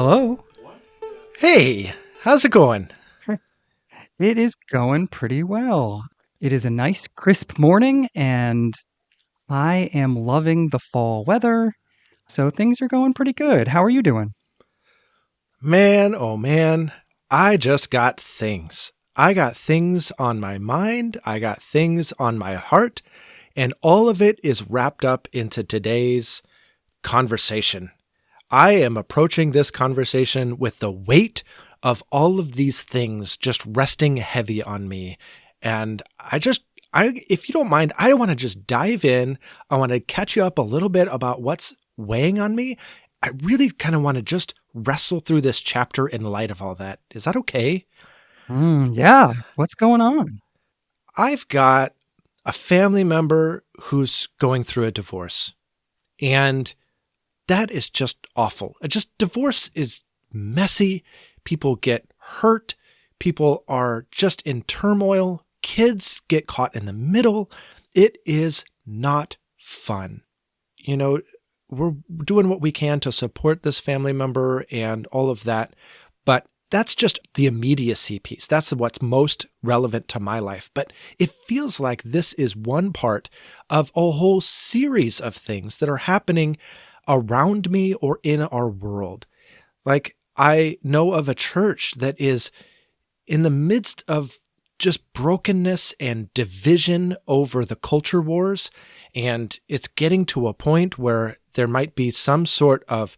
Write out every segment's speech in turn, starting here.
Hello. Hey, how's it going? It is going pretty well. It is a nice, crisp morning, and I am loving the fall weather. So things are going pretty good. How are you doing? Man, oh man, I just got things. I got things on my mind, I got things on my heart, and all of it is wrapped up into today's conversation. I am approaching this conversation with the weight of all of these things just resting heavy on me. And if you don't mind, I want to just dive in. I want to catch you up a little bit about what's weighing on me. I really kind of want to just wrestle through this chapter in light of all that. Is that okay? Yeah. What's going on? I've got a family member who's going through a divorce, and that is just awful. Divorce is messy. People get hurt. People are just in turmoil. Kids get caught in the middle. It is not fun. You know, we're doing what we can to support this family member and all of that, but that's just the immediacy piece. That's what's most relevant to my life. But it feels like this is one part of a whole series of things that are happening around me or in our world. Like, I know of a church that is in the midst of just brokenness and division over the culture wars, and it's getting to a point where there might be some sort of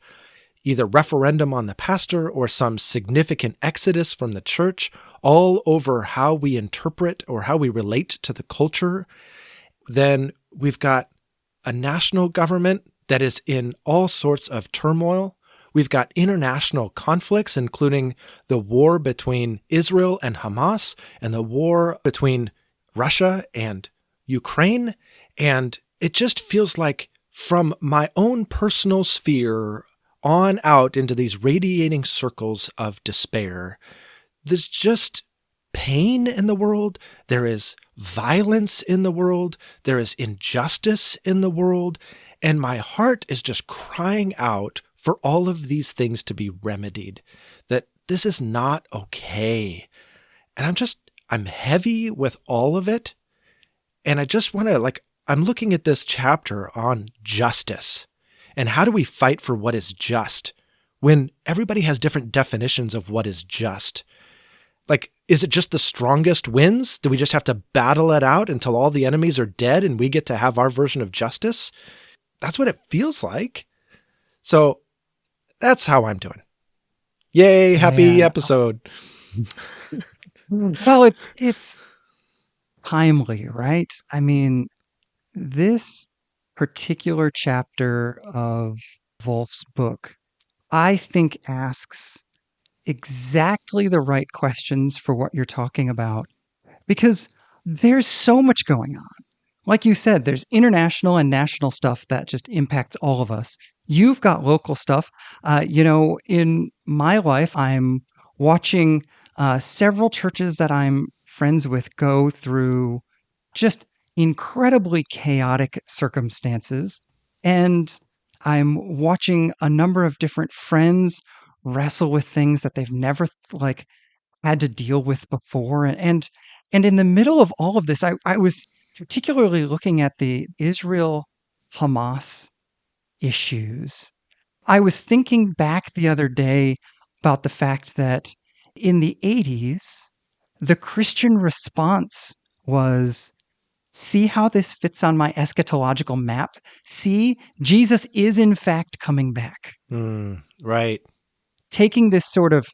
either referendum on the pastor or some significant exodus from the church, all over how we interpret or how we relate to the culture. Then we've got a national government that is in all sorts of turmoil. We've got international conflicts, including the war between Israel and Hamas and the war between Russia and Ukraine. And it just feels like, from my own personal sphere on out into these radiating circles of despair, there's just pain in the world. There is violence in the world. There is injustice in the world. And my heart is just crying out for all of these things to be remedied, that this is not okay. And I'm heavy with all of it. And I just want to, I'm looking at this chapter on justice and how do we fight for what is just when everybody has different definitions of what is just. Like, is it just the strongest wins? Do we just have to battle it out until all the enemies are dead and we get to have our version of justice? That's what it feels like. So that's how I'm doing. Yay, happy Man. episode. Well, it's timely, right? I mean, this particular chapter of Volf's book, I think, asks exactly the right questions for what you're talking about, because there's so much going on. Like you said, there's international and national stuff that just impacts all of us. You've got local stuff. In my life, I'm watching several churches that I'm friends with go through just incredibly chaotic circumstances. And I'm watching a number of different friends wrestle with things that they've never had to deal with before. And in the middle of all of this, I was particularly looking at the Israel Hamas issues. I was thinking back the other day about the fact that in the 80s, the Christian response was, see how this fits on my eschatological map? See, Jesus is in fact coming back. Right. Taking this sort of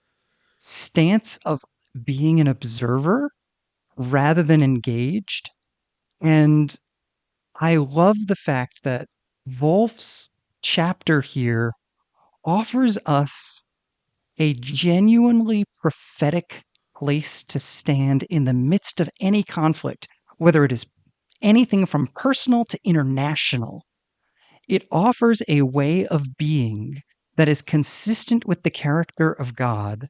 stance of being an observer rather than engaged. And I love the fact that Volf's chapter here offers us a genuinely prophetic place to stand in the midst of any conflict, whether it is anything from personal to international. It offers a way of being that is consistent with the character of God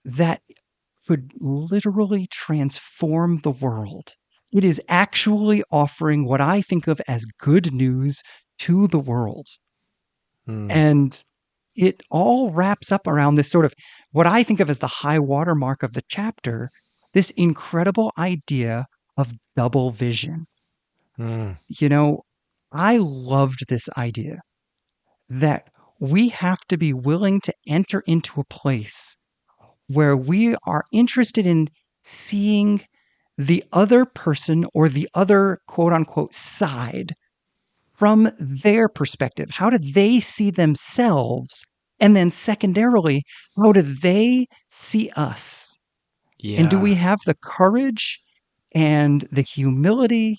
that could literally transform the world. It is actually offering what I think of as good news to the world. Mm. And it all wraps up around this sort of what I think of as the high watermark of the chapter, this incredible idea of double vision. Mm. You know, I loved this idea that we have to be willing to enter into a place where we are interested in seeing the other person or the other quote unquote side from their perspective. How do they see themselves? And then, secondarily, how do they see us? And do we Yeah. have the courage and the humility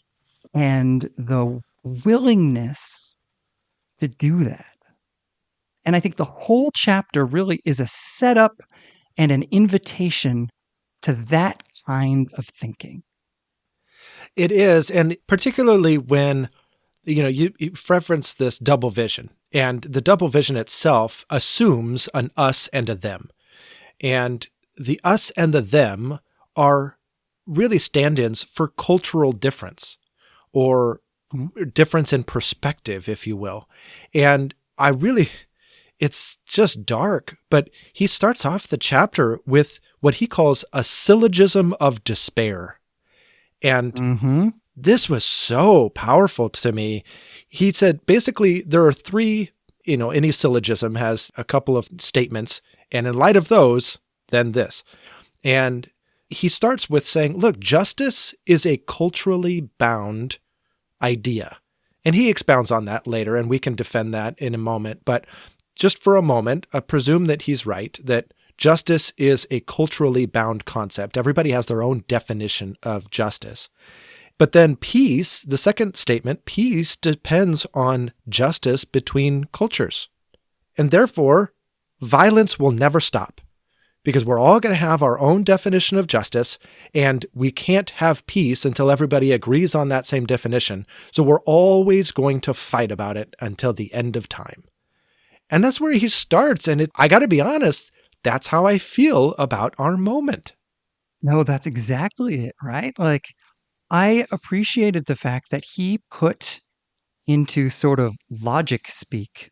and the willingness to do that? And I think the whole chapter really is a setup and an invitation to that kind of thinking. It is. And particularly when, you reference this double vision, and the double vision itself assumes an us and a them. And the us and the them are really stand-ins for cultural difference or difference in perspective, if you will. And it's just dark, but he starts off the chapter with what he calls a syllogism of despair. And this was so powerful to me. He said, basically, there are three, any syllogism has a couple of statements, and in light of those, then this. And he starts with saying, look, justice is a culturally bound idea. And he expounds on that later, and we can defend that in a moment. But just for a moment, presume that he's right, that justice is a culturally bound concept. Everybody has their own definition of justice. But then peace, the second statement, peace depends on justice between cultures. And therefore, violence will never stop because we're all going to have our own definition of justice, and we can't have peace until everybody agrees on that same definition. So we're always going to fight about it until the end of time. And that's where he starts. And I got to be honest, that's how I feel about our moment. No, that's exactly it, right? Like, I appreciated the fact that he put into sort of logic speak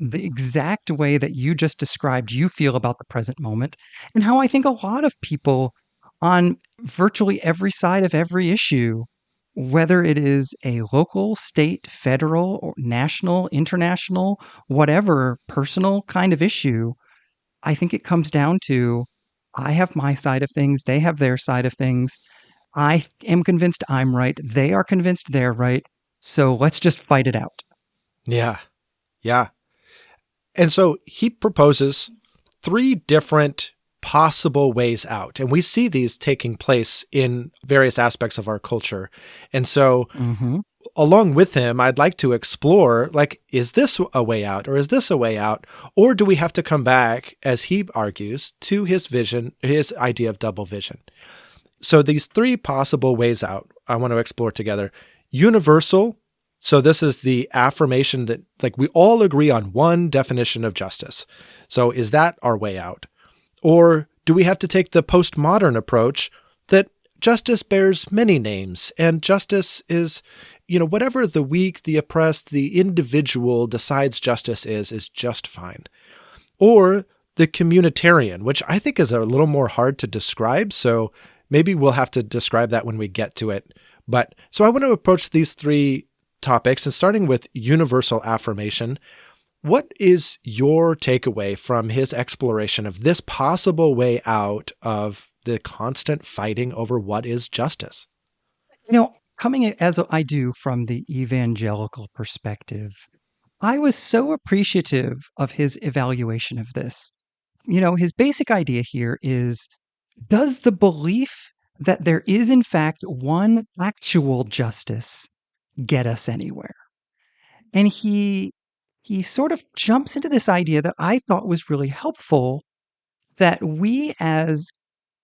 the exact way that you just described you feel about the present moment, and how I think a lot of people on virtually every side of every issue, whether it is a local, state, federal, or national, international, whatever personal kind of issue, I think it comes down to I have my side of things, they have their side of things. I am convinced I'm right. They are convinced they're right. So let's just fight it out. Yeah. Yeah. And so he proposes three different possible ways out. And we see these taking place in various aspects of our culture. And so along with him, I'd like to explore, like, is this a way out or is this a way out? Or do we have to come back, as he argues, to his vision, his idea of double vision? So these three possible ways out I want to explore together. Universal. So this is the affirmation that, like, we all agree on one definition of justice. So is that our way out? Or do we have to take the postmodern approach that justice bears many names, and justice is, whatever the weak, the oppressed, the individual decides justice is just fine? Or the communitarian, which I think is a little more hard to describe. So maybe we'll have to describe that when we get to it. But so I want to approach these three topics, and starting with universal affirmation. What is your takeaway from his exploration of this possible way out of the constant fighting over what is justice? Coming as I do from the evangelical perspective, I was so appreciative of his evaluation of this. His basic idea here is, does the belief that there is in fact one actual justice get us anywhere? And he sort of jumps into this idea that I thought was really helpful, that we as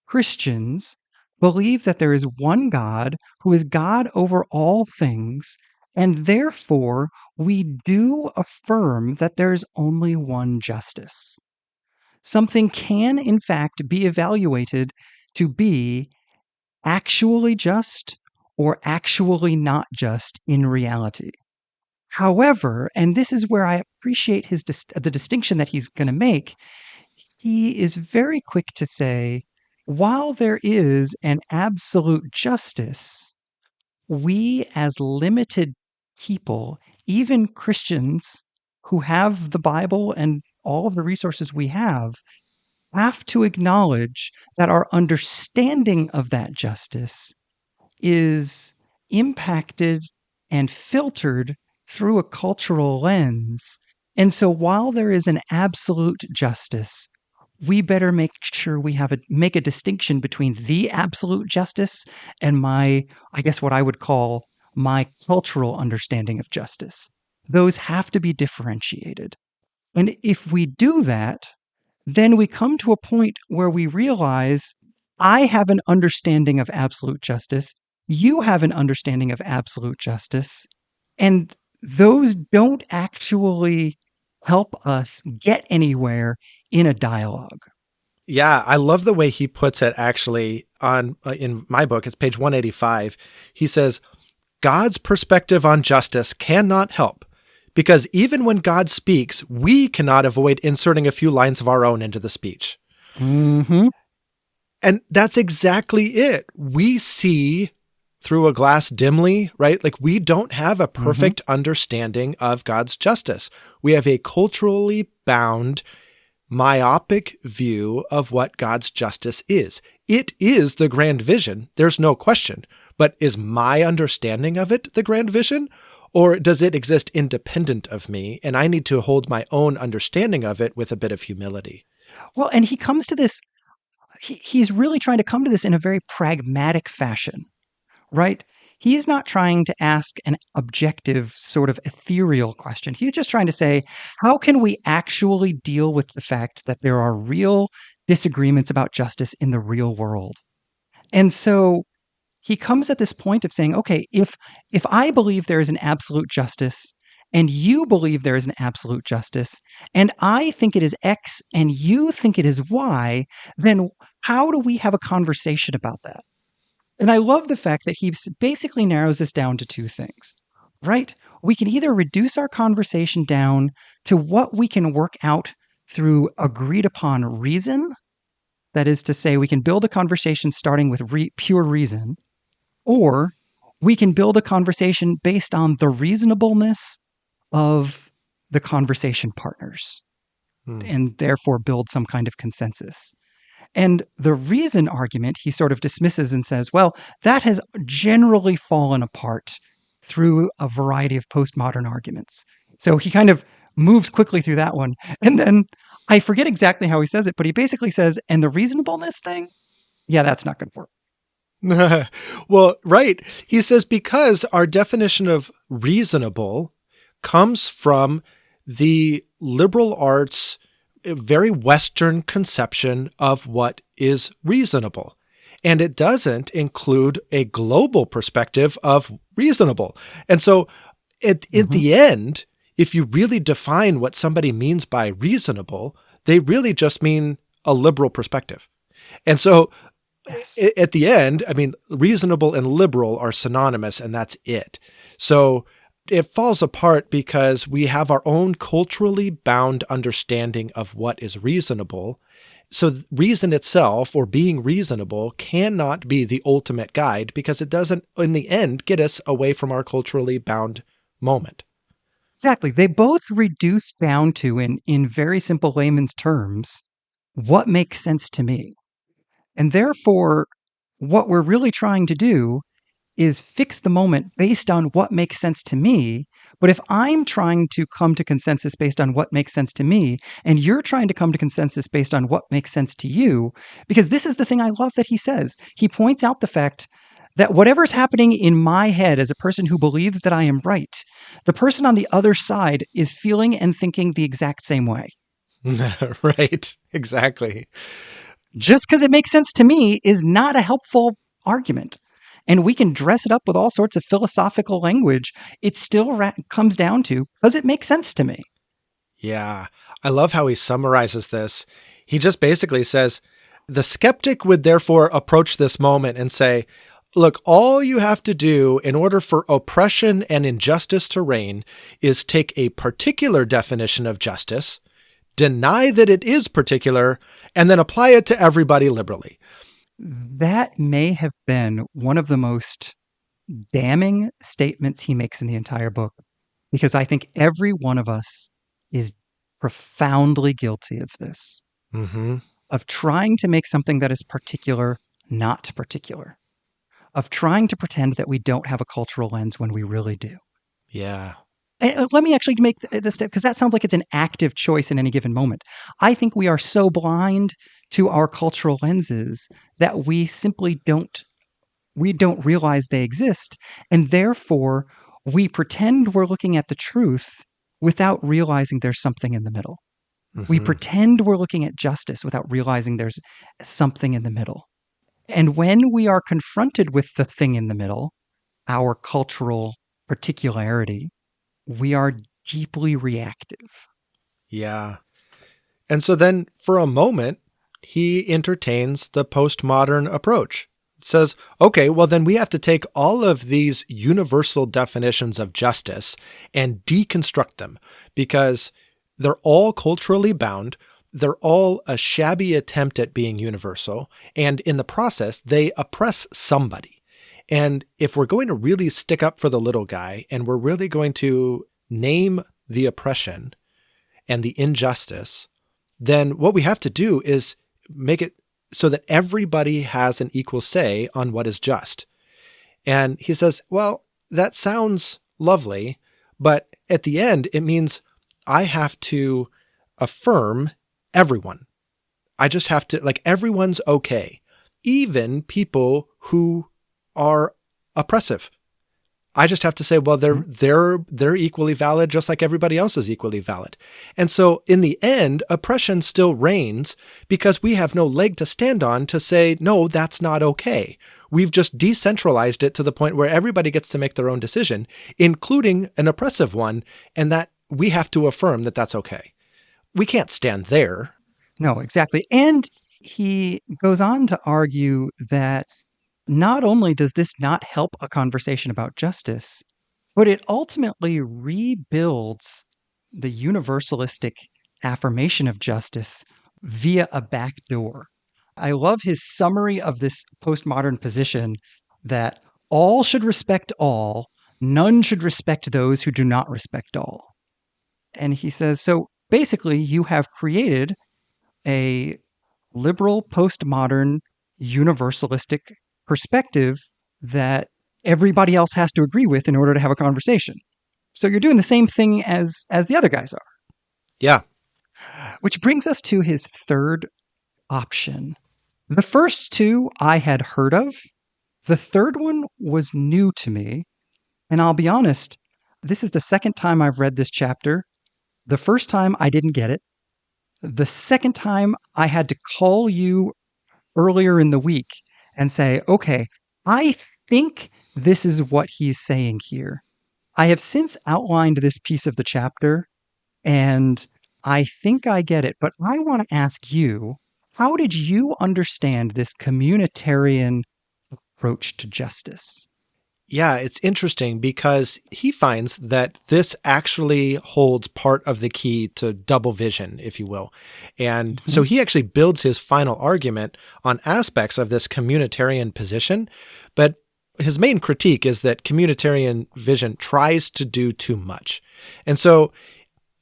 Christians believe that there is one God who is God over all things, and therefore we do affirm that there is only one justice. Something can, in fact, be evaluated to be actually just or actually not just in reality. However, and this is where I appreciate the distinction that he's going to make, he is very quick to say, while there is an absolute justice, we as limited people, even Christians who have the Bible and all of the resources we have to acknowledge that our understanding of that justice is impacted and filtered through a cultural lens. And so while there is an absolute justice, we better make sure we make a distinction between the absolute justice and I guess what I would call my cultural understanding of justice. Those have to be differentiated. And if we do that, then we come to a point where we realize I have an understanding of absolute justice, you have an understanding of absolute justice, and those don't actually help us get anywhere in a dialogue. Yeah, I love the way he puts it actually on in my book. It's page 185. He says, God's perspective on justice cannot help, because even when God speaks, we cannot avoid inserting a few lines of our own into the speech. Mm-hmm. And that's exactly it. We see through a glass dimly, right? Like we don't have a perfect understanding of God's justice. We have a culturally bound, myopic view of what God's justice is. It is the grand vision. There's no question. But is my understanding of it the grand vision? Or does it exist independent of me, and I need to hold my own understanding of it with a bit of humility? Well, and he comes to this, he's really trying to come to this in a very pragmatic fashion, right? He's not trying to ask an objective, sort of ethereal question. He's just trying to say, how can we actually deal with the fact that there are real disagreements about justice in the real world? And so he comes at this point of saying, okay, if I believe there is an absolute justice and you believe there is an absolute justice and I think it is X and you think it is Y, then how do we have a conversation about that? And I love the fact that he basically narrows this down to two things, right? We can either reduce our conversation down to what we can work out through agreed upon reason. That is to say, we can build a conversation starting with pure reason, or we can build a conversation based on the reasonableness of the conversation partners and therefore build some kind of consensus. And the reason argument he sort of dismisses and says, well, that has generally fallen apart through a variety of postmodern arguments. So he kind of moves quickly through that one. And then I forget exactly how he says it, but he basically says, and the reasonableness thing, yeah, that's not going to work. Well, right. He says, because our definition of reasonable comes from the liberal arts, very Western conception of what is reasonable. And it doesn't include a global perspective of reasonable. And so at the end, if you really define what somebody means by reasonable, they really just mean a liberal perspective. And so yes, at the end, I mean, reasonable and liberal are synonymous, and that's it. So it falls apart because we have our own culturally bound understanding of what is reasonable. So reason itself, or being reasonable, cannot be the ultimate guide because it doesn't, in the end, get us away from our culturally bound moment. Exactly. They both reduce down to, in very simple layman's terms, what makes sense to me. And therefore, what we're really trying to do is fix the moment based on what makes sense to me. But if I'm trying to come to consensus based on what makes sense to me, and you're trying to come to consensus based on what makes sense to you, because this is the thing I love that he says. He points out the fact that whatever's happening in my head as a person who believes that I am right, the person on the other side is feeling and thinking the exact same way. Right, exactly. Just because it makes sense to me is not a helpful argument. And we can dress it up with all sorts of philosophical language. It still comes down to, does it make sense to me? Yeah. I love how he summarizes this. He just basically says, the skeptic would therefore approach this moment and say, Look, all you have to do in order for oppression and injustice to reign is take a particular definition of justice, deny that it is particular, and then apply it to everybody liberally. That may have been one of the most damning statements he makes in the entire book, because I think every one of us is profoundly guilty of this, of trying to make something that is particular not particular, of trying to pretend that we don't have a cultural lens when we really do. Yeah. And let me actually make this step, because that sounds like it's an active choice in any given moment. I think we are so blind to our cultural lenses that we simply don't realize they exist. And therefore, we pretend we're looking at the truth without realizing there's something in the middle. We pretend we're looking at justice without realizing there's something in the middle. And when we are confronted with the thing in the middle, our cultural particularity, we are deeply reactive. Yeah. And so then for a moment, he entertains the postmodern approach. It says, okay, well then we have to take all of these universal definitions of justice and deconstruct them because they're all culturally bound. They're all a shabby attempt at being universal. And in the process, they oppress somebody. And if we're going to really stick up for the little guy and we're really going to name the oppression and the injustice, then what we have to do is make it so that everybody has an equal say on what is just. And he says, well, that sounds lovely, but at the end, it means I have to affirm everyone. I just have to, like, everyone's okay. Even people who are oppressive. I just have to say, well, they're equally valid, just like everybody else is equally valid. And so in the end, oppression still reigns because we have no leg to stand on to say, no, that's not okay. We've just decentralized it to the point where everybody gets to make their own decision, including an oppressive one, and that we have to affirm that that's okay. We can't stand there. No, exactly. And he goes on to argue that not only does this not help a conversation about justice, but it ultimately rebuilds the universalistic affirmation of justice via a back door. I love his summary of this postmodern position that all should respect all, none should respect those who do not respect all. And he says, so basically you have created a liberal, postmodern, universalistic perspective that everybody else has to agree with in order to have a conversation. So you're doing the same thing as the other guys are. Yeah. Which brings us to his third option. The first two I had heard of. The third one was new to me. And I'll be honest, this is the second time I've read this chapter. The first time I didn't get it. The second time I had to call you earlier in the week and say, okay, I think this is what he's saying here. I have since outlined this piece of the chapter, and I think I get it, but I want to ask you, how did you understand this communitarian approach to justice? Yeah, it's interesting because he finds that this actually holds part of the key to double vision, if you will. And so he actually builds his final argument on aspects of this communitarian position. But his main critique is that communitarian vision tries to do too much. And so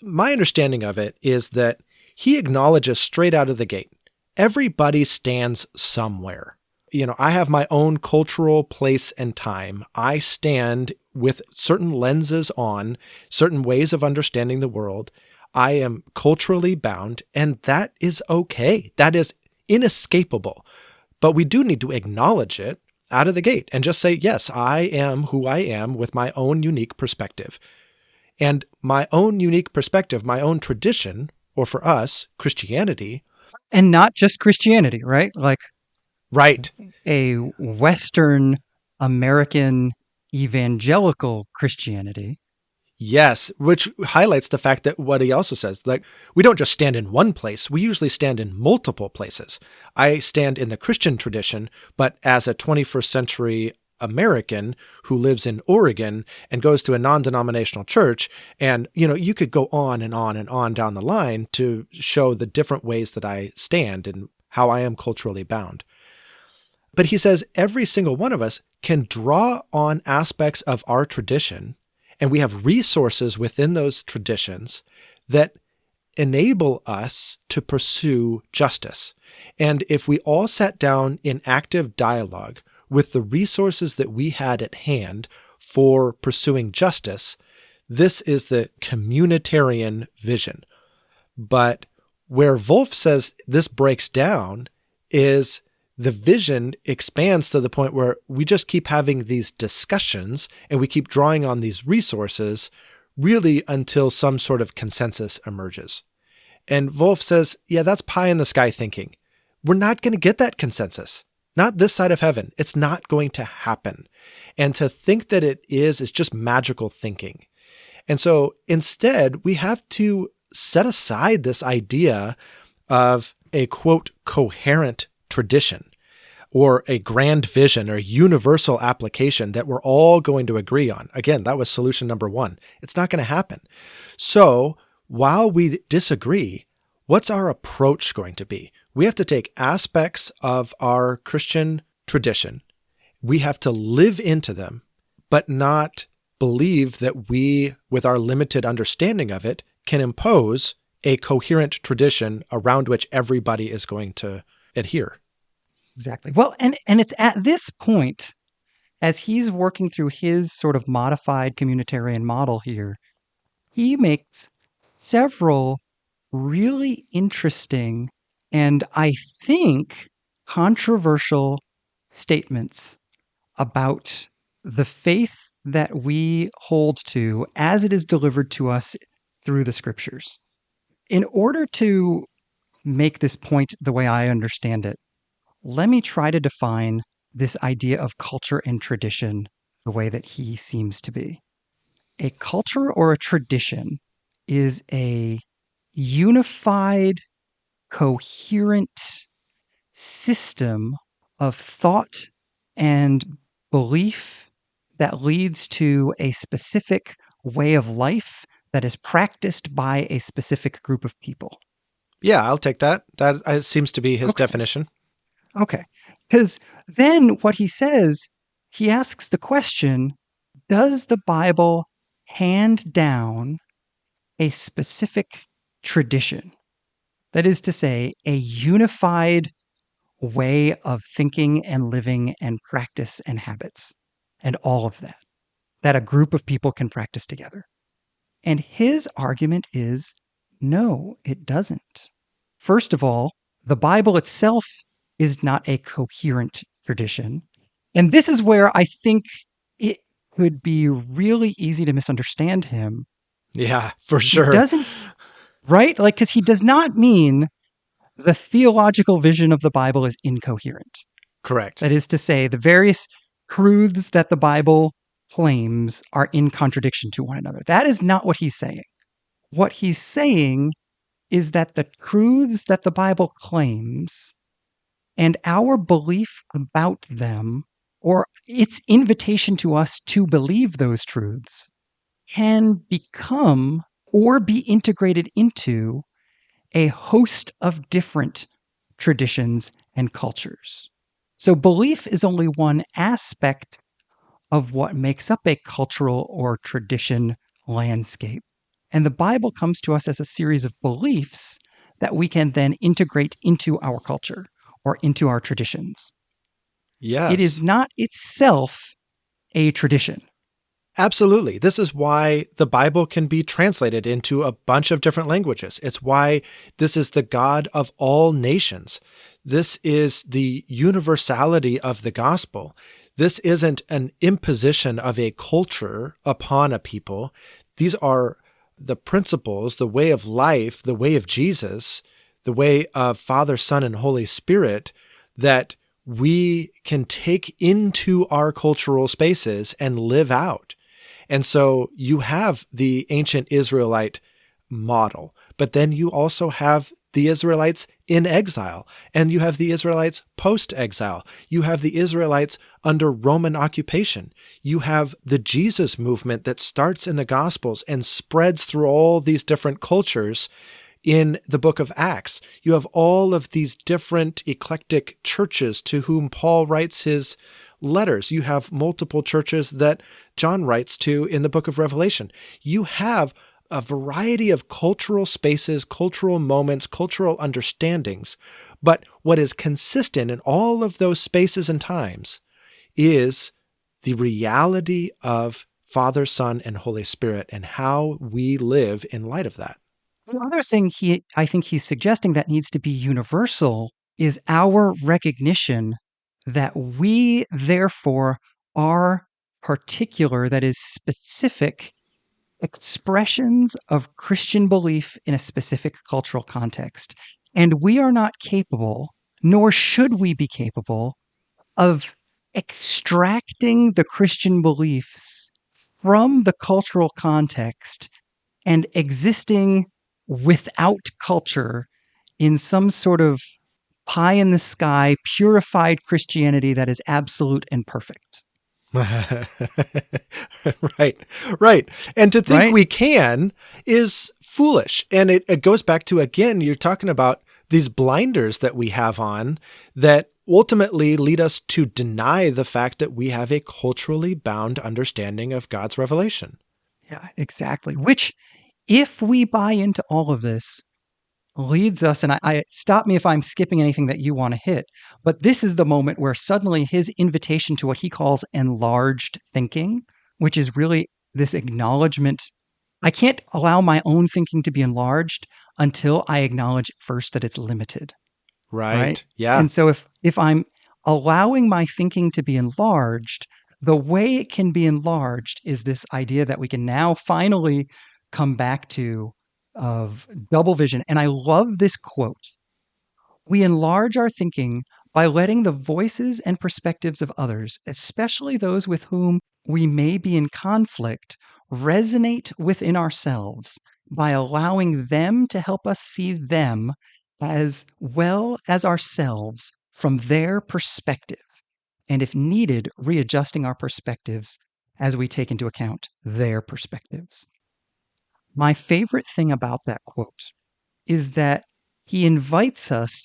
my understanding of it is that he acknowledges straight out of the gate, everybody stands somewhere. You know, I have my own cultural place and time. I stand with certain lenses on, certain ways of understanding the world. I am culturally bound, and that is okay. That is inescapable. But we do need to acknowledge it out of the gate and just say, yes, I am who I am with my own unique perspective. And my own unique perspective, my own tradition, or for us, Christianity. And not just Christianity, right? Like, right. A Western American evangelical Christianity. Yes, which highlights the fact that what he also says, like, we don't just stand in one place. We usually stand in multiple places. I stand in the Christian tradition, but as a 21st century American who lives in Oregon and goes to a non-denominational church. And, you could go on and on and on down the line to show the different ways that I stand and how I am culturally bound. But he says every single one of us can draw on aspects of our tradition, and we have resources within those traditions that enable us to pursue justice. And if we all sat down in active dialogue with the resources that we had at hand for pursuing justice, this is the communitarian vision. But where Volf says this breaks down is the vision expands to the point where we just keep having these discussions and we keep drawing on these resources really until some sort of consensus emerges. And Volf says, yeah, that's pie in the sky thinking. We're not going to get that consensus. Not this side of heaven. It's not going to happen. And to think that it is just magical thinking. And so instead, we have to set aside this idea of a, quote, coherent tradition or a grand vision or universal application that we're all going to agree on. Again, that was solution number one. It's not going to happen. So while we disagree, what's our approach going to be? We have to take aspects of our Christian tradition. We have to live into them, but not believe that we, with our limited understanding of it, can impose a coherent tradition around which everybody is going to adhere. Exactly. Well, and it's at this point, as he's working through his sort of modified communitarian model here, he makes several really interesting and I think controversial statements about the faith that we hold to as it is delivered to us through the scriptures. In order to make this point the way I understand it, let me try to define this idea of culture and tradition the way that he seems to be. A culture or a tradition is a unified, coherent system of thought and belief that leads to a specific way of life that is practiced by a specific group of people. Yeah, I'll take that. That seems to be his definition. Okay. Because then what he says, he asks the question, does the Bible hand down a specific tradition? That is to say, a unified way of thinking and living and practice and habits and all of that a group of people can practice together. And his argument is, no, it doesn't. First of all, the Bible itself is not a coherent tradition. And this is where I think it could be really easy to misunderstand him. Yeah, for sure. He doesn't, right? Because he does not mean the theological vision of the Bible is incoherent. Correct. That is to say, the various truths that the Bible claims are in contradiction to one another. That is not what he's saying. What he's saying is that the truths that the Bible claims and our belief about them, or its invitation to us to believe those truths, can become or be integrated into a host of different traditions and cultures. So belief is only one aspect of what makes up a cultural or tradition landscape. And the Bible comes to us as a series of beliefs that we can then integrate into our culture or into our traditions. Yes. It is not itself a tradition. Absolutely. This is why the Bible can be translated into a bunch of different languages. It's why this is the God of all nations. This is the universality of the gospel. This isn't an imposition of a culture upon a people. These are the principles, the way of life, the way of Jesus, the way of Father, Son, and Holy Spirit that we can take into our cultural spaces and live out. And so you have the ancient Israelite model, but then you also have the Israelites in exile, and you have the Israelites post-exile. You have the Israelites under Roman occupation. You have the Jesus movement that starts in the Gospels and spreads through all these different cultures in the book of Acts. You have all of these different eclectic churches to whom Paul writes his letters. You have multiple churches that John writes to in the book of Revelation. You have a variety of cultural spaces, cultural moments, cultural understandings. But what is consistent in all of those spaces and times is the reality of Father, Son, and Holy Spirit and how we live in light of that. The other thing I think he's suggesting that needs to be universal is our recognition that we therefore are particular, that is specific expressions of Christian belief in a specific cultural context. And we are not capable, nor should we be capable, of extracting the Christian beliefs from the cultural context and existing without culture in some sort of pie in the sky, purified Christianity that is absolute and perfect. Right. And to think Right? we can is foolish. And it goes back to, again, you're talking about these blinders that we have on that ultimately lead us to deny the fact that we have a culturally bound understanding of God's revelation. Yeah, exactly. Which, if we buy into all of this, leads us, and I stop me if I'm skipping anything that you want to hit, but this is the moment where suddenly his invitation to what he calls enlarged thinking, which is really this acknowledgement. I can't allow my own thinking to be enlarged until I acknowledge first that it's limited. Right? Yeah. And so if I'm allowing my thinking to be enlarged, the way it can be enlarged is this idea that we can now finally come back to of double vision. And I love this quote. We enlarge our thinking by letting the voices and perspectives of others, especially those with whom we may be in conflict, resonate within ourselves by allowing them to help us see them as well as ourselves from their perspective. And if needed, readjusting our perspectives as we take into account their perspectives. My favorite thing about that quote is that he invites us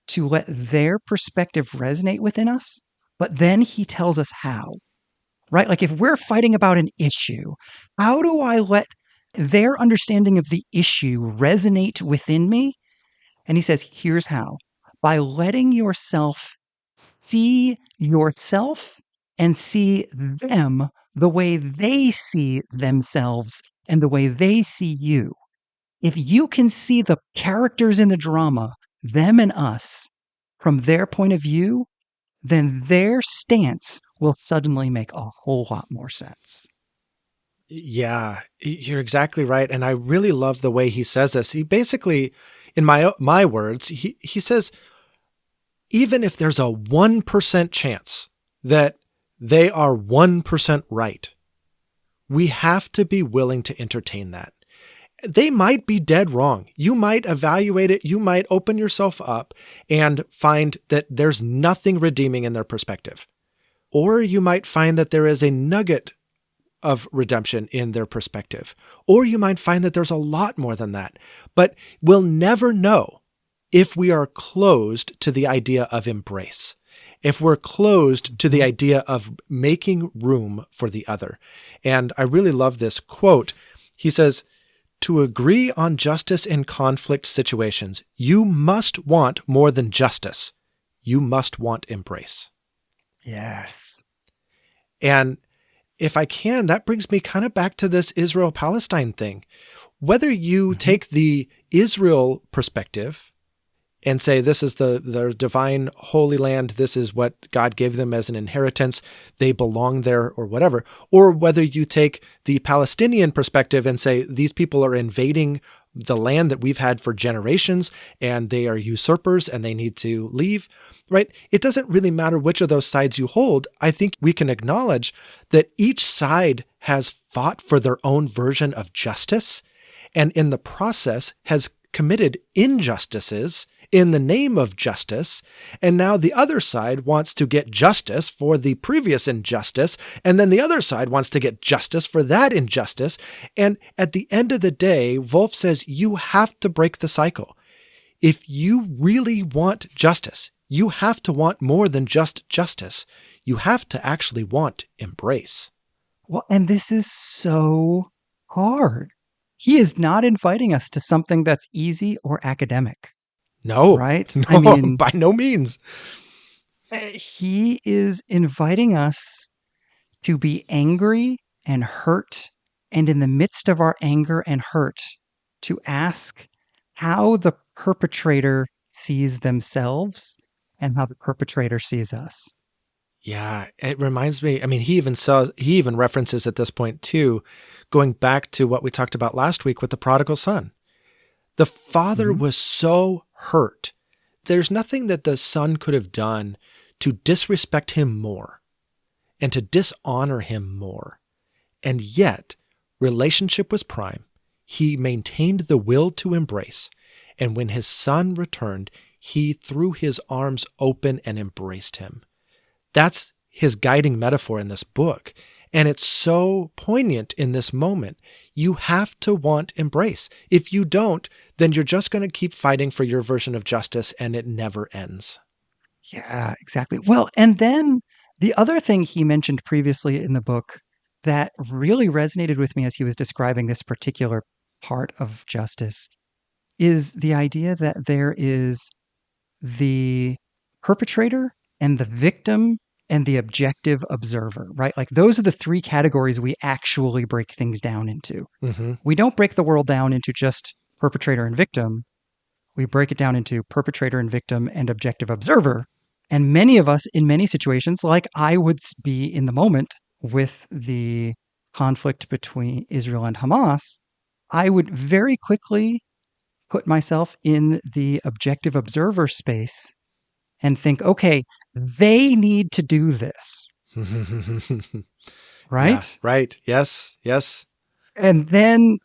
to let their perspective resonate within us, but then he tells us how, right? Like if we're fighting about an issue, how do I let their understanding of the issue resonate within me? And he says, here's how. By letting yourself see yourself and see them the way they see themselves and the way they see you. If you can see the characters in the drama, them and us, from their point of view, then their stance will suddenly make a whole lot more sense. Yeah, you're exactly right. And I really love the way he says this. He basically, in my words, he says, even if there's a 1% chance that they are 1% right, we have to be willing to entertain that. They might be dead wrong. You might evaluate it. You might open yourself up and find that there's nothing redeeming in their perspective. Or you might find that there is a nugget of redemption in their perspective. Or you might find that there's a lot more than that. But we'll never know if we are closed to the idea of embrace, if we're closed to the idea of making room for the other. And I really love this quote. He says, to agree on justice in conflict situations, you must want more than justice. You must want embrace. Yes. And if I can, that brings me kind of back to this Israel-Palestine thing. Whether you take the Israel perspective and say, this is the divine holy land, this is what God gave them as an inheritance, they belong there or whatever, or whether you take the Palestinian perspective and say, these people are invading the land that we've had for generations and they are usurpers and they need to leave, right? It doesn't really matter which of those sides you hold. I think we can acknowledge that each side has fought for their own version of justice and in the process has committed injustices in the name of justice. And now the other side wants to get justice for the previous injustice. And then the other side wants to get justice for that injustice. And at the end of the day, Volf says you have to break the cycle. If you really want justice, you have to want more than just justice. You have to actually want embrace. Well, and this is so hard. He is not inviting us to something that's easy or academic. No, right? No, I mean, by no means. He is inviting us to be angry and hurt, and in the midst of our anger and hurt, to ask how the perpetrator sees themselves and how the perpetrator sees us. Yeah, it reminds me, I mean, he even references at this point too, going back to what we talked about last week with the prodigal son. The father was so hurt. There's nothing that the son could have done to disrespect him more and to dishonor him more. And yet, relationship was prime. He maintained the will to embrace. And when his son returned, he threw his arms open and embraced him. That's his guiding metaphor in this book. And it's so poignant in this moment. You have to want embrace. If you don't, then you're just going to keep fighting for your version of justice and it never ends. Yeah, exactly. Well, and then the other thing he mentioned previously in the book that really resonated with me as he was describing this particular part of justice is the idea that there is the perpetrator and the victim and the objective observer, right? Like those are the three categories we actually break things down into. Mm-hmm. We don't break the world down into just perpetrator and victim. We break it down into perpetrator and victim and objective observer. And many of us in many situations, like I would be in the moment with the conflict between Israel and Hamas, I would very quickly put myself in the objective observer space and think, okay, they need to do this. Right? Yeah, right. Yes. Yes. And then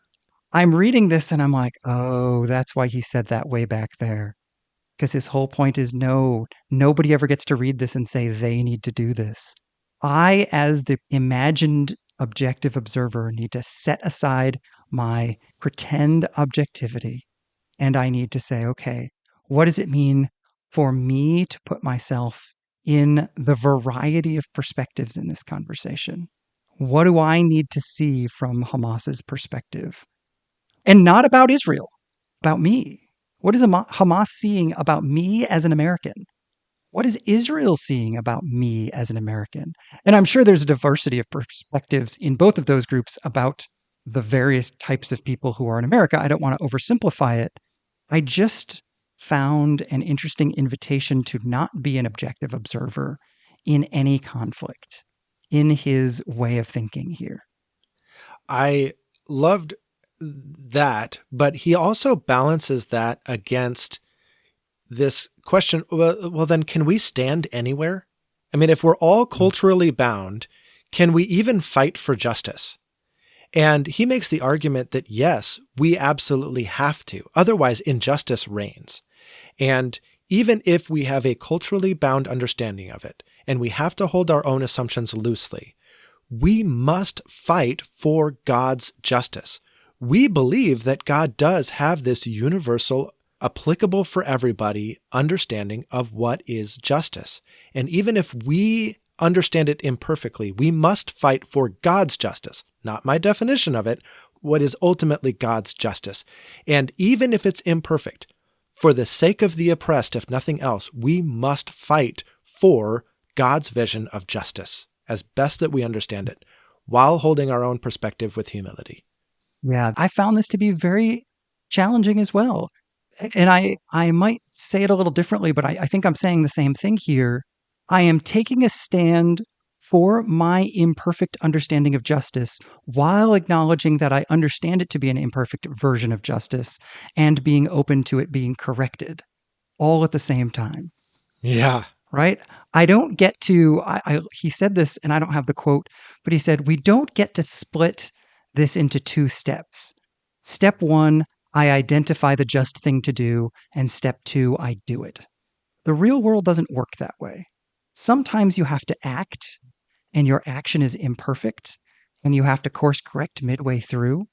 I'm reading this and I'm like, oh, that's why he said that way back there. Because his whole point is nobody ever gets to read this and say they need to do this. I, as the imagined objective observer, need to set aside my pretend objectivity. And I need to say, okay, what does it mean for me to put myself in the variety of perspectives in this conversation? What do I need to see from Hamas's perspective? And not about Israel, about me. What is Hamas seeing about me as an American? What is Israel seeing about me as an American? And I'm sure there's a diversity of perspectives in both of those groups about the various types of people who are in America. I don't want to oversimplify it. I just found an interesting invitation to not be an objective observer in any conflict in his way of thinking here. I loved that, but he also balances that against this question, well, then can we stand anywhere? I mean, if we're all culturally bound, can we even fight for justice? And he makes the argument that yes, we absolutely have to. Otherwise, injustice reigns. And even if we have a culturally bound understanding of it, and we have to hold our own assumptions loosely, we must fight for God's justice. We believe that God does have this universal, applicable for everybody understanding of what is justice. And even if we understand it imperfectly, we must fight for God's justice, not my definition of it, what is ultimately God's justice. And even if it's imperfect, for the sake of the oppressed, if nothing else, we must fight for God's vision of justice as best that we understand it, while holding our own perspective with humility. Yeah, I found this to be very challenging as well. And I might say it a little differently, but I think I'm saying the same thing here. I am taking a stand for my imperfect understanding of justice while acknowledging that I understand it to be an imperfect version of justice and being open to it being corrected all at the same time. Yeah. Right? I don't get to, he said this, and I don't have the quote, but he said, we don't get to split this into two steps. Step one, I identify the just thing to do, and step 2, I do it. The real world doesn't work that way. Sometimes you have to act, and your action is imperfect, and you have to course correct midway through,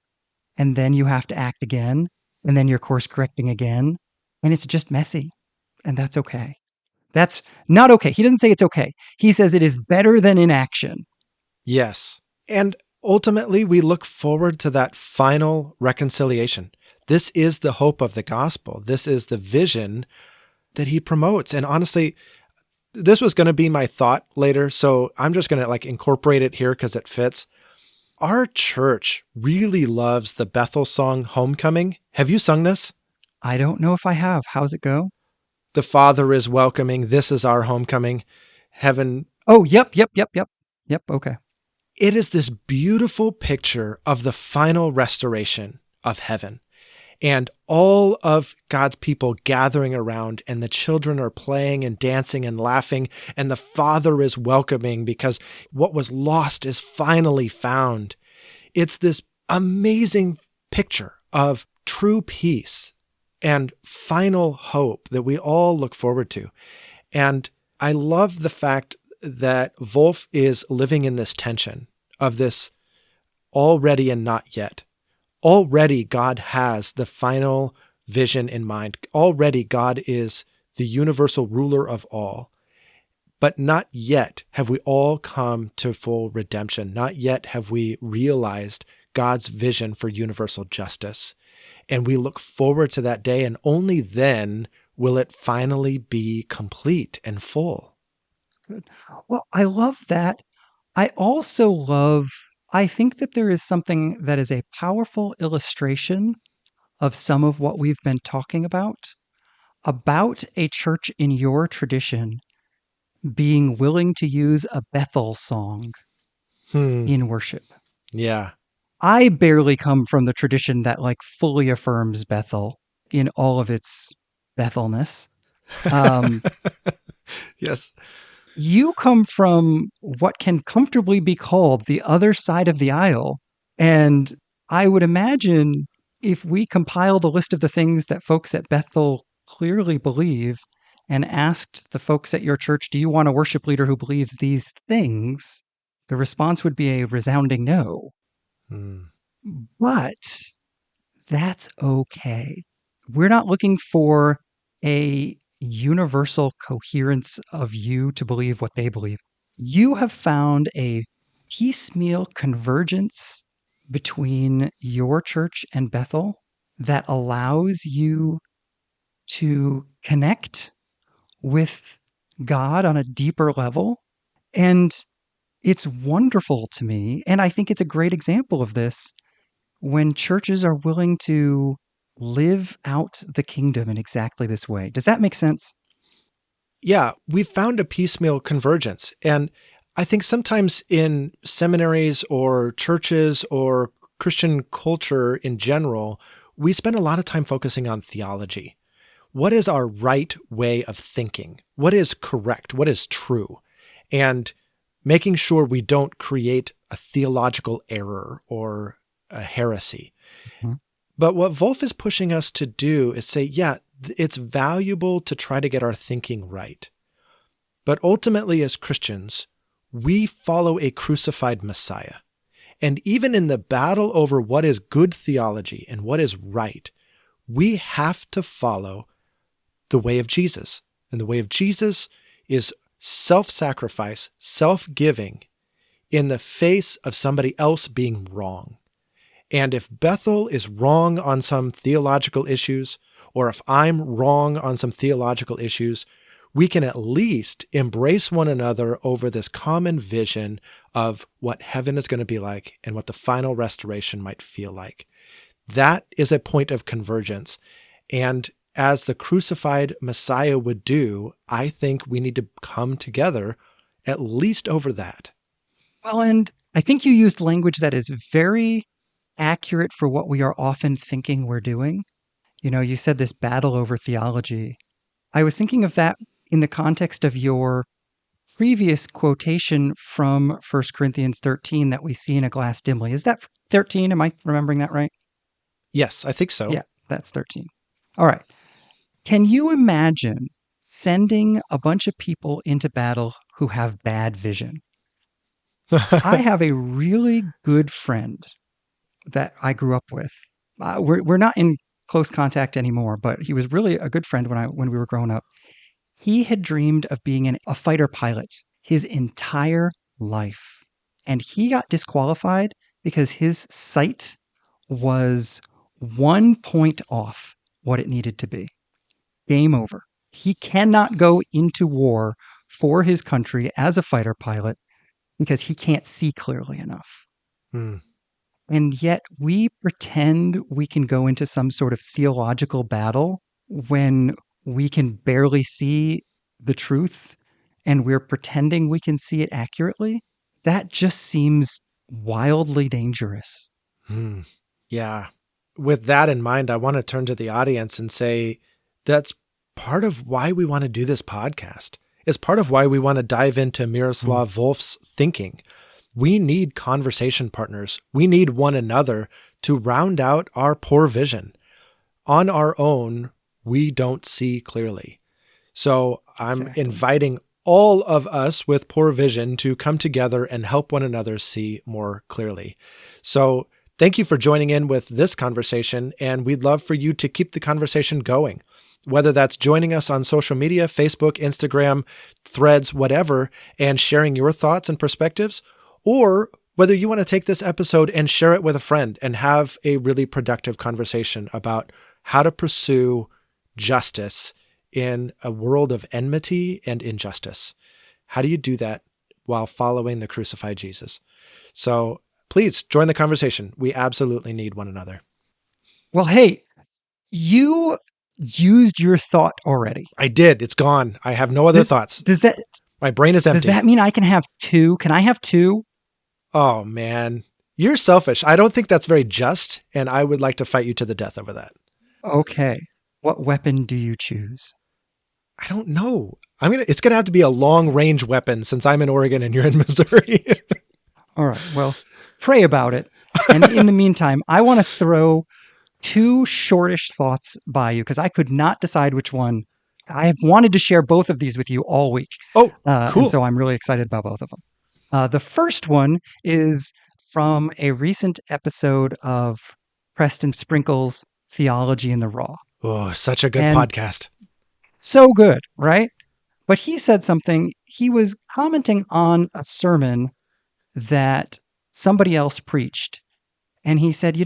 and then you have to act again, and then you're course correcting again, and it's just messy, and that's okay. That's not okay. He doesn't say it's okay. He says it is better than inaction. Yes. And ultimately, we look forward to that final reconciliation. This is the hope of the gospel. This is the vision that he promotes. And honestly, this was going to be my thought later, so I'm just going to incorporate it here because it fits. Our church really loves the Bethel song, Homecoming. Have you sung this? I don't know if I have. How's it go? The Father is welcoming. This is our homecoming. Heaven. Oh, yep. Okay. It is this beautiful picture of the final restoration of heaven and all of God's people gathering around, and the children are playing and dancing and laughing, and the Father is welcoming because what was lost is finally found. It's this amazing picture of true peace and final hope that we all look forward to. And I love the fact that Volf is living in this tension of this already and not yet. Already God has the final vision in mind. Already God is the universal ruler of all. But not yet have we all come to full redemption. Not yet have we realized God's vision for universal justice. And we look forward to that day, and only then will it finally be complete and full. That's good. Well, I love that. I think that there is something that is a powerful illustration of some of what we've been talking about a church in your tradition being willing to use a Bethel song in worship. Yeah. I barely come from the tradition that fully affirms Bethel in all of its Bethelness. Yes. You come from what can comfortably be called the other side of the aisle. And I would imagine if we compiled a list of the things that folks at Bethel clearly believe and asked the folks at your church, do you want a worship leader who believes these things? The response would be a resounding no. But that's okay. We're not looking for a universal coherence of you to believe what they believe. You have found a piecemeal convergence between your church and Bethel that allows you to connect with God on a deeper level. And it's wonderful to me. And I think it's a great example of this when churches are willing to live out the kingdom in exactly this way. Does that make sense? Yeah, we've found a piecemeal convergence. And I think sometimes in seminaries or churches or Christian culture in general, we spend a lot of time focusing on theology. What is our right way of thinking? What is correct? What is true? And making sure we don't create a theological error or a heresy. Mm-hmm. But what Volf is pushing us to do is say, yeah, it's valuable to try to get our thinking right. But ultimately, as Christians, we follow a crucified Messiah. And even in the battle over what is good theology and what is right, we have to follow the way of Jesus. And the way of Jesus is self-sacrifice, self-giving in the face of somebody else being wrong. And if Bethel is wrong on some theological issues, or if I'm wrong on some theological issues, we can at least embrace one another over this common vision of what heaven is going to be like and what the final restoration might feel like. That is a point of convergence. And as the crucified Messiah would do, I think we need to come together at least over that. Well, and I think you used language that is very accurate for what we are often thinking we're doing. You know, you said this battle over theology. I was thinking of that in the context of your previous quotation from 1 Corinthians 13 that we see in a glass dimly. Is that 13? Am I remembering that right? Yes, I think so. Yeah. That's 13. All right. Can you imagine sending a bunch of people into battle who have bad vision? I have a really good friend that I grew up with. We're not in close contact anymore, but he was really a good friend when we were growing up. He had dreamed of being a fighter pilot his entire life. And he got disqualified because his sight was 1 point off what it needed to be. Game over. He cannot go into war for his country as a fighter pilot because he can't see clearly enough. Hmm. And yet we pretend we can go into some sort of theological battle when we can barely see the truth and we're pretending we can see it accurately. That just seems wildly dangerous. Hmm. Yeah. With that in mind, I want to turn to the audience and say that's part of why we want to do this podcast. It's part of why we want to dive into Miroslav Volf's thinking. We need conversation partners. We need one another to round out our poor vision. On our own, we don't see clearly. So I'm inviting all of us with poor vision to come together and help one another see more clearly. So thank you for joining in with this conversation, and we'd love for you to keep the conversation going. Whether that's joining us on social media, Facebook, Instagram, Threads, whatever, and sharing your thoughts and perspectives, or whether you want to take this episode and share it with a friend and have a really productive conversation about how to pursue justice in a world of enmity and injustice. How do you do that while following the crucified Jesus? So please join the conversation. We absolutely need one another. Well, hey, you used your thought already. I did. It's gone. I have no other thoughts. My brain is empty. Does that mean I can have two? Can I have two? Oh, man. You're selfish. I don't think that's very just, and I would like to fight you to the death over that. Okay. What weapon do you choose? I don't know. It's going to have to be a long-range weapon since I'm in Oregon and you're in Missouri. All right. Well, pray about it. And in the meantime, I want to throw two shortish thoughts by you because I could not decide which one. I have wanted to share both of these with you all week. Oh, cool. And so I'm really excited about both of them. The first one is from a recent episode of Preston Sprinkle's Theology in the Raw. Oh, such a good podcast. So good, right? But he said something. He was commenting on a sermon that somebody else preached. And he said,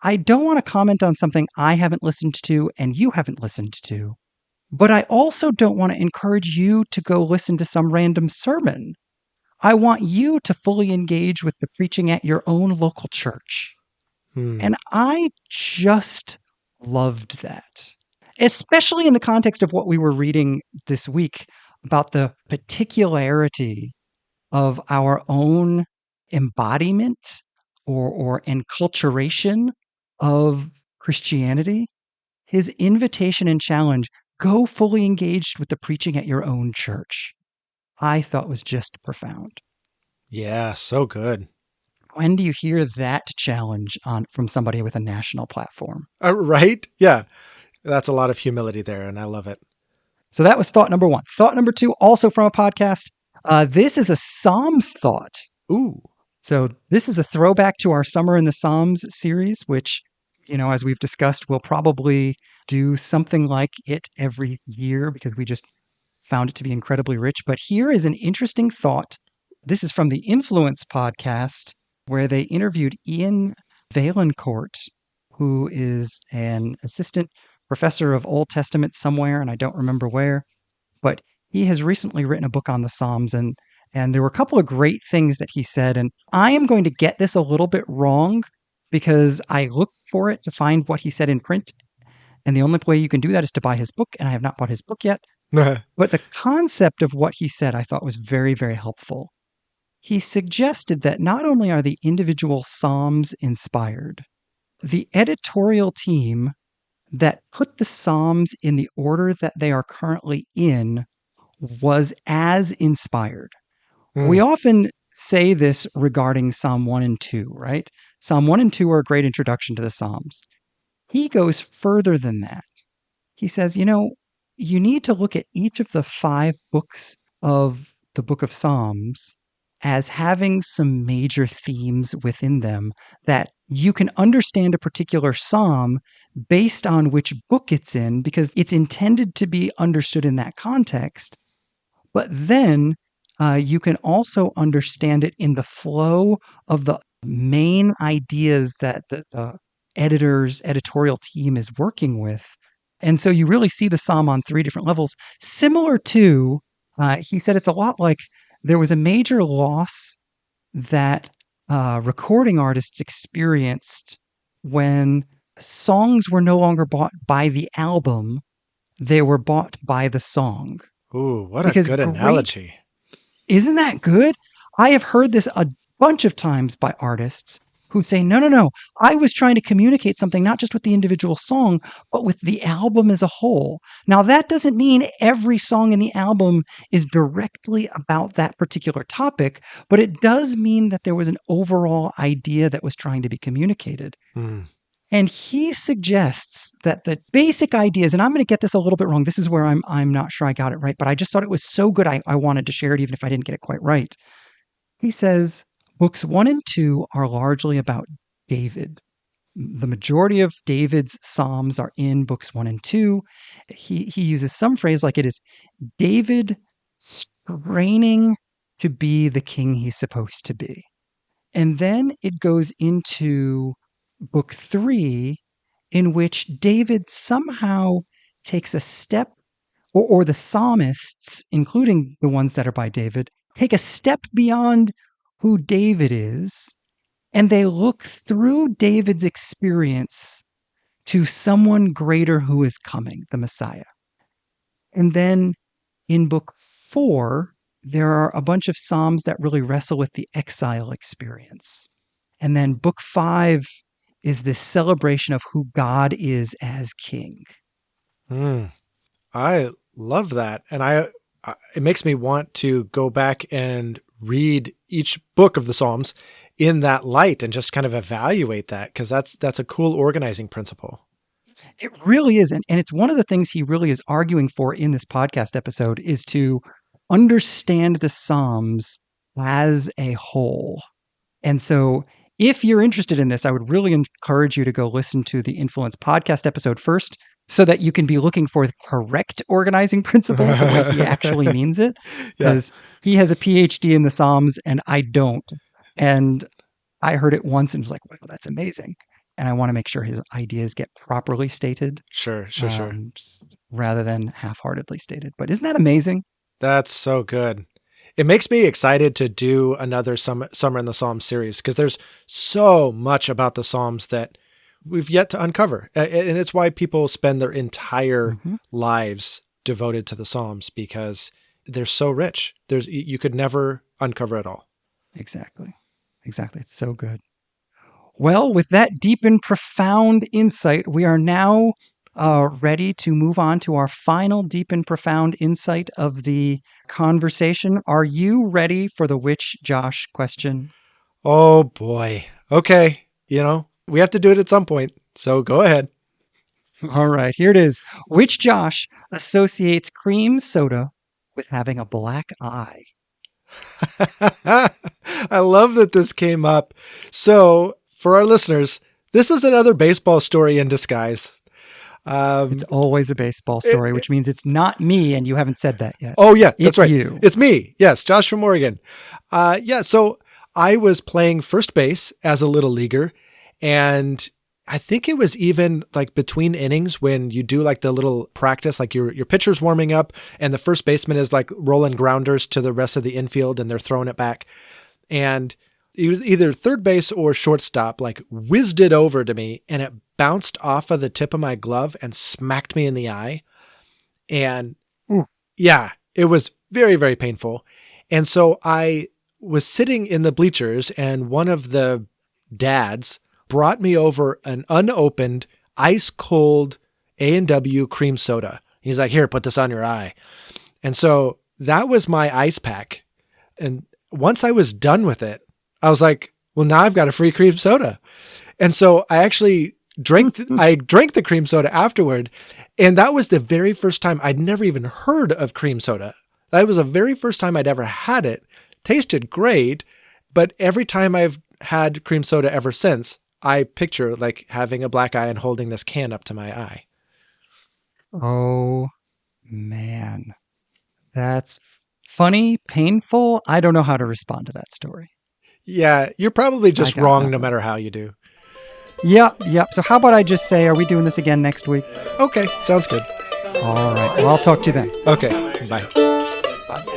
I don't want to comment on something I haven't listened to and you haven't listened to. But I also don't want to encourage you to go listen to some random sermon. I want you to fully engage with the preaching at your own local church. And I just loved that, especially in the context of what we were reading this week about the particularity of our own embodiment or enculturation of Christianity. His invitation and challenge, go fully engaged with the preaching at your own church, I thought was just profound. Yeah, so good. When do you hear that challenge from somebody with a national platform? Right? Yeah. That's a lot of humility there, and I love it. So that was thought number one. Thought number two, also from a podcast. This is a Psalms thought. Ooh. So this is a throwback to our Summer in the Psalms series, which, as we've discussed, we'll probably do something like it every year because we just found it to be incredibly rich. But here is an interesting thought. This is from the Influence podcast, where they interviewed Ian Valancourt, who is an assistant professor of Old Testament somewhere, and I don't remember where. But he has recently written a book on the Psalms, and there were a couple of great things that he said. And I am going to get this a little bit wrong because I looked for it to find what he said in print. And the only way you can do that is to buy his book, and I have not bought his book yet. But the concept of what he said I thought was very, very helpful. He suggested that not only are the individual Psalms inspired, the editorial team that put the Psalms in the order that they are currently in was as inspired. We often say this regarding Psalm 1 and 2, right? Psalm 1 and 2 are a great introduction to the Psalms. he goes further than that. He says, you need to look at each of the 5 books of the Book of Psalms as having some major themes within them that you can understand a particular psalm based on which book it's in, because it's intended to be understood in that context. But then you can also understand it in the flow of the main ideas that the editorial team is working with. And so you really see the psalm on 3 different levels, similar to, he said it's a lot like there was a major loss that recording artists experienced when songs were no longer bought by the album, they were bought by the song. Ooh, what a Because good analogy. Isn't that good? I have heard this a bunch of times by artists who say, no, I was trying to communicate something, not just with the individual song, but with the album as a whole. Now, that doesn't mean every song in the album is directly about that particular topic, but it does mean that there was an overall idea that was trying to be communicated. Mm. And he suggests that the basic ideas, and I'm going to get this a little bit wrong. This is where I'm not sure I got it right, but I just thought it was so good I wanted to share it even if I didn't get it quite right. He says, books 1 and 2 are largely about David. The majority of David's psalms are in books 1 and 2. He uses some phrase like it is David straining to be the king he's supposed to be. And then it goes into book 3, in which David somehow takes a step, or the psalmists, including the ones that are by David, take a step beyond who David is, and they look through David's experience to someone greater who is coming, the Messiah. And then in book 4, there are a bunch of psalms that really wrestle with the exile experience. And then book 5 is this celebration of who God is as king. I love that. And it makes me want to go back and read each book of the Psalms in that light and just kind of evaluate that, because that's a cool organizing principle. It really is. And it's one of the things he really is arguing for in this podcast episode, is to understand the Psalms as a whole. And so if you're interested in this, I would really encourage you to go listen to the Influence podcast episode first, so that you can be looking for the correct organizing principle, the way he actually means it. Because he has a PhD in the Psalms and I don't. And I heard it once and was like, wow, that's amazing. And I want to make sure his ideas get properly stated. Sure. Rather than half-heartedly stated. But isn't that amazing? That's so good. It makes me excited to do another Summer in the Psalms series, because there's so much about the Psalms that we've yet to uncover. And it's why people spend their entire lives devoted to the Psalms, because they're so rich. You could never uncover it all. Exactly. It's so good. Well, with that deep and profound insight, we are now ready to move on to our final deep and profound insight of the conversation. Are you ready for the which Josh question? Oh boy. Okay. We have to do it at some point. So go ahead. All right, here it is. Which Josh associates cream soda with having a black eye? I love that this came up. So for our listeners, this is another baseball story in disguise. It's always a baseball story, which means it's not me, and you haven't said that yet. Oh, yeah, that's right. You. It's me. Yes, Josh from Oregon. So I was playing first base as a little leaguer, and I think it was even like between innings when you do like the little practice, like your pitcher's warming up, and the first baseman is like rolling grounders to the rest of the infield, and they're throwing it back. And it was either third base or shortstop, like whizzed it over to me, and it bounced off of the tip of my glove and smacked me in the eye. And yeah, it was very, very painful. And so I was sitting in the bleachers, and one of the dads brought me over an unopened, ice cold A&W cream soda. He's like, here, put this on your eye. And so that was my ice pack. And once I was done with it, I was like, well, now I've got a free cream soda. And so I actually I drank the cream soda afterward. And that was the very first time I'd never even heard of cream soda. That was the very first time I'd ever had it. Tasted great, but every time I've had cream soda ever since, I picture like having a black eye and holding this can up to my eye. Oh, man. That's funny, painful. I don't know how to respond to that story. Yeah, you're probably just wrong nothing. no matter how you do. Yep. So how about I just say, are we doing this again next week? Okay, sounds good. All right. Well, I'll talk to you then. Okay, bye. Bye.